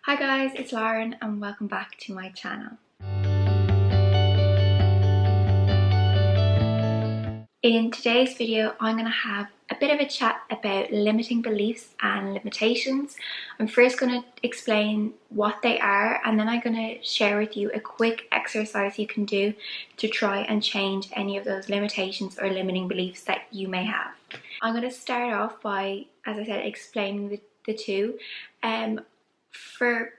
Hi guys, it's Lauren and welcome back to my channel. In today's video, I'm going to have a bit of a chat about limiting beliefs and limitations. I'm first going to explain what they are, and then I'm going to share with you a quick exercise you can do to try and change any of those limitations or limiting beliefs that you may have. I'm going to start off by, as I said, explaining the two. For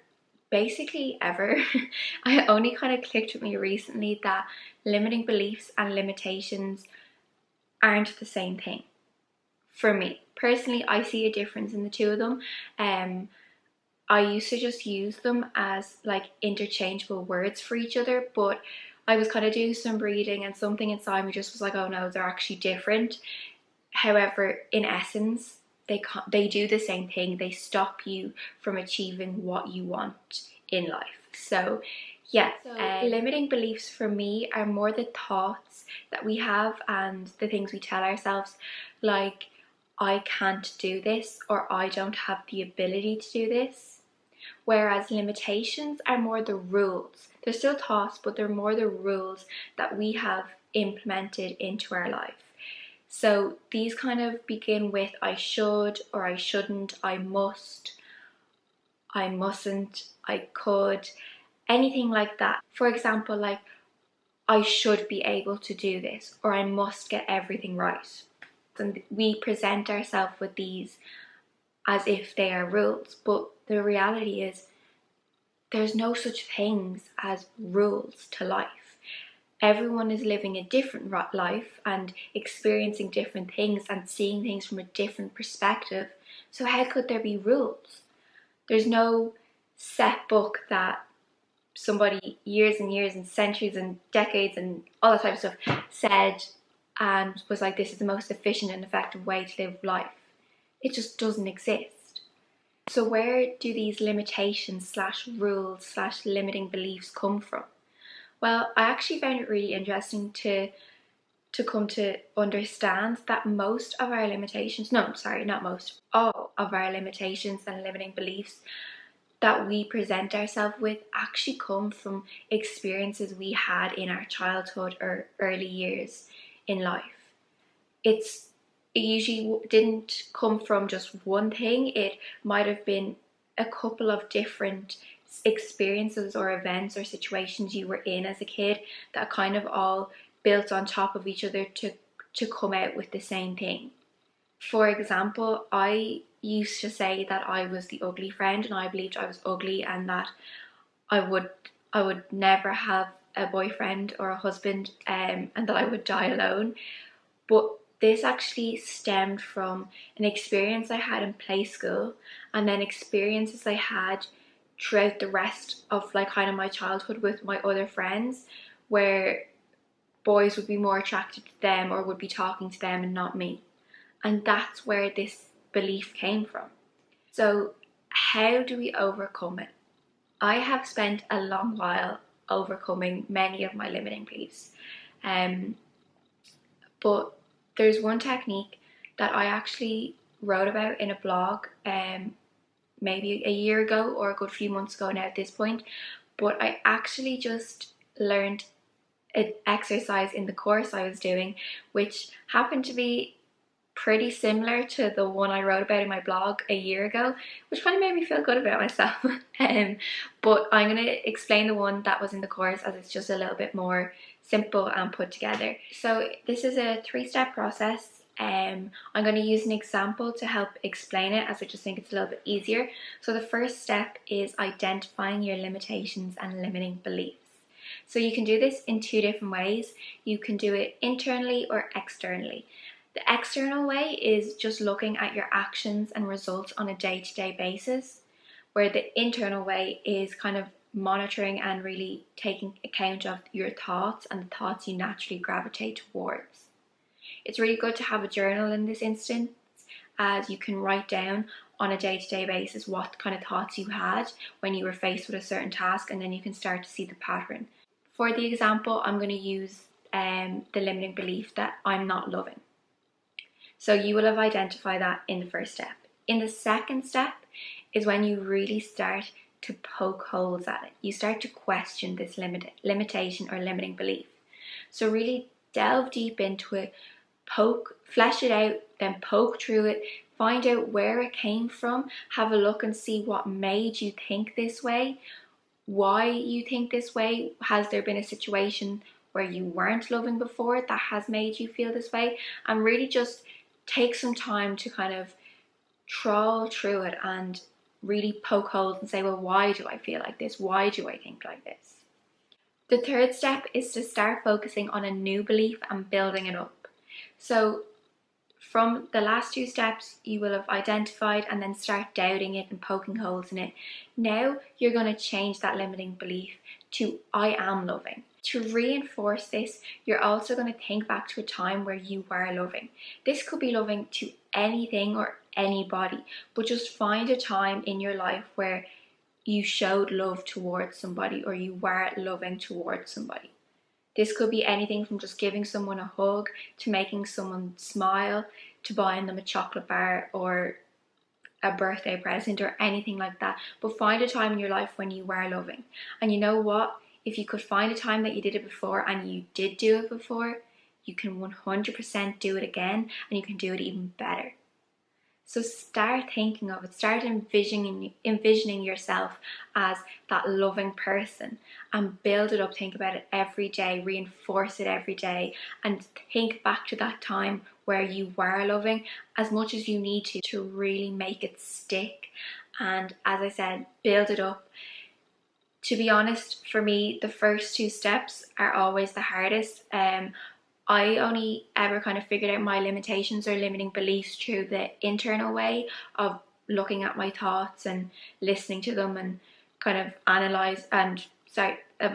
basically ever, I only kind of clicked with me recently that limiting beliefs and limitations aren't the same thing. For me personally, I see a difference in the two of them. I used to just use them as like interchangeable words for each other, but I was kind of doing some reading and something inside me just was like, oh no, they're actually different. However, in essence, they do the same thing. They stop you from achieving what you want in life. So yeah, limiting beliefs for me are more the thoughts that we have and the things we tell ourselves, like I can't do this or I don't have the ability to do this. Whereas limitations are more the rules. They're still thoughts, but they're more the rules that we have implemented into our life. So these kind of begin with I should or I shouldn't, I must, I mustn't, I could, anything like that. For example, like I should be able to do this or I must get everything right. And we present ourselves with these as if they are rules, but the reality is there's no such things as rules to life. Everyone is living a different life and experiencing different things and seeing things from a different perspective. So how could there be rules? There's no set book that somebody years and years and centuries and decades and all that type of stuff said and was like, this is the most efficient and effective way to live life. It just doesn't exist. So where do these limitations / rules / limiting beliefs come from? Well, I actually found it really interesting to come to understand that most of our limitations, all of our limitations and limiting beliefs that we present ourselves with actually come from experiences we had in our childhood or early years in life. It usually didn't come from just one thing. It might have been a couple of different experiences or events or situations you were in as a kid that kind of all built on top of each other to come out with the same thing. For example, I used to say that I was the ugly friend and I believed I was ugly and that I would never have a boyfriend or a husband, and that I would die alone. But this actually stemmed from an experience I had in play school and then experiences I had throughout the rest of like kind of my childhood with my other friends, where boys would be more attracted to them or would be talking to them and not me. And that's where this belief came from. So how do we overcome it? I have spent a long while overcoming many of my limiting beliefs. But there's one technique that I actually wrote about in a blog maybe a year ago or a good few months ago now at this point, but I actually just learned an exercise in the course I was doing, which happened to be pretty similar to the one I wrote about in my blog a year ago, which kind of made me feel good about myself. But I'm going to explain the one that was in the course as it's just a little bit more simple and put together. So this is a 3-step process. I'm going to use an example to help explain it as I just think it's a little bit easier. So the first step is identifying your limitations and limiting beliefs. So you can do this in 2 different ways. You can do it internally or externally. The external way is just looking at your actions and results on a day-to-day basis, where the internal way is kind of monitoring and really taking account of your thoughts and the thoughts you naturally gravitate towards. It's really good to have a journal in this instance, as you can write down on a day-to-day basis what kind of thoughts you had when you were faced with a certain task, and then you can start to see the pattern. For the example, I'm going to use the limiting belief that I'm not loving. So you will have identified that in the first step. In the second step is when you really start to poke holes at it. You start to question this limitation or limiting belief. So really delve deep into it, flesh it out, then poke through it, find out where it came from, have a look and see what made you think this way, why you think this way. Has there been a situation where you weren't loving before that has made you feel this way? And really just take some time to kind of trawl through it and really poke holes and say, well, why do I feel like this? Why do I think like this? The third step is to start focusing on a new belief and building it up. So from the last two steps, you will have identified and then start doubting it and poking holes in it. Now you're going to change that limiting belief to I am loving. To reinforce this, you're also going to think back to a time where you were loving. This could be loving to anything or anybody, but just find a time in your life where you showed love towards somebody or you were loving towards somebody. This could be anything from just giving someone a hug to making someone smile to buying them a chocolate bar or a birthday present or anything like that. But find a time in your life when you were loving. And you know what? If you could find a time that you did it before and you did do it before, you can 100% do it again and you can do it even better. So start thinking of it, start envisioning yourself as that loving person and build it up. Think about it every day, reinforce it every day, and think back to that time where you were loving as much as you need to really make it stick. And as I said, build it up. To be honest, for me, the first two steps are always the hardest. I only ever kind of figured out my limitations or limiting beliefs through the internal way of looking at my thoughts and listening to them and kind of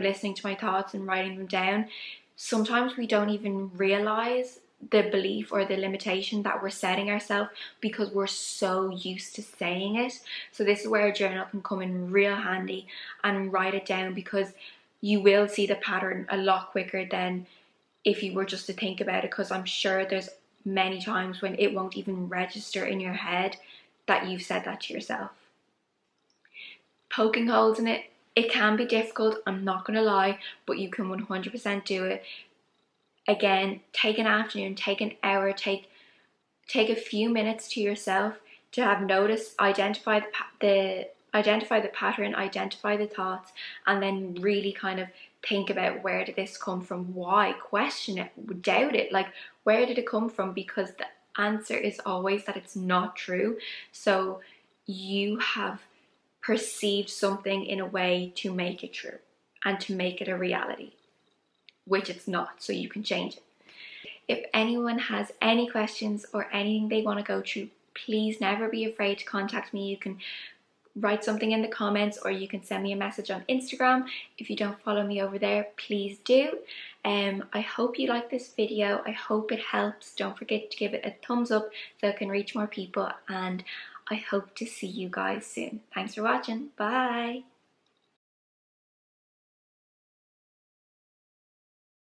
listening to my thoughts and writing them down. Sometimes we don't even realize the belief or the limitation that we're setting ourselves because we're so used to saying it. So this is where a journal can come in real handy, and write it down, because you will see the pattern a lot quicker than if you were just to think about it, because I'm sure there's many times when it won't even register in your head that you've said that to yourself. Poking holes in it, it can be difficult, I'm not going to lie, but you can 100% do it. Again, take an afternoon, take an hour, take a few minutes to yourself to have notice, identify the pattern, identify the thoughts, and then really kind of think about, where did this come from? Why? Question it, doubt it, like, where did it come from? Because the answer is always that it's not true. So you have perceived something in a way to make it true and to make it a reality, which it's not, so you can change it. If anyone has any questions or anything they want to go through, please never be afraid to contact me. You can write something in the comments, or you can send me a message on Instagram. If you don't follow me over there, please do. I hope you like this video. I hope it helps. Don't forget to give it a thumbs up so it can reach more people, and I hope to see you guys soon. Thanks for watching. Bye.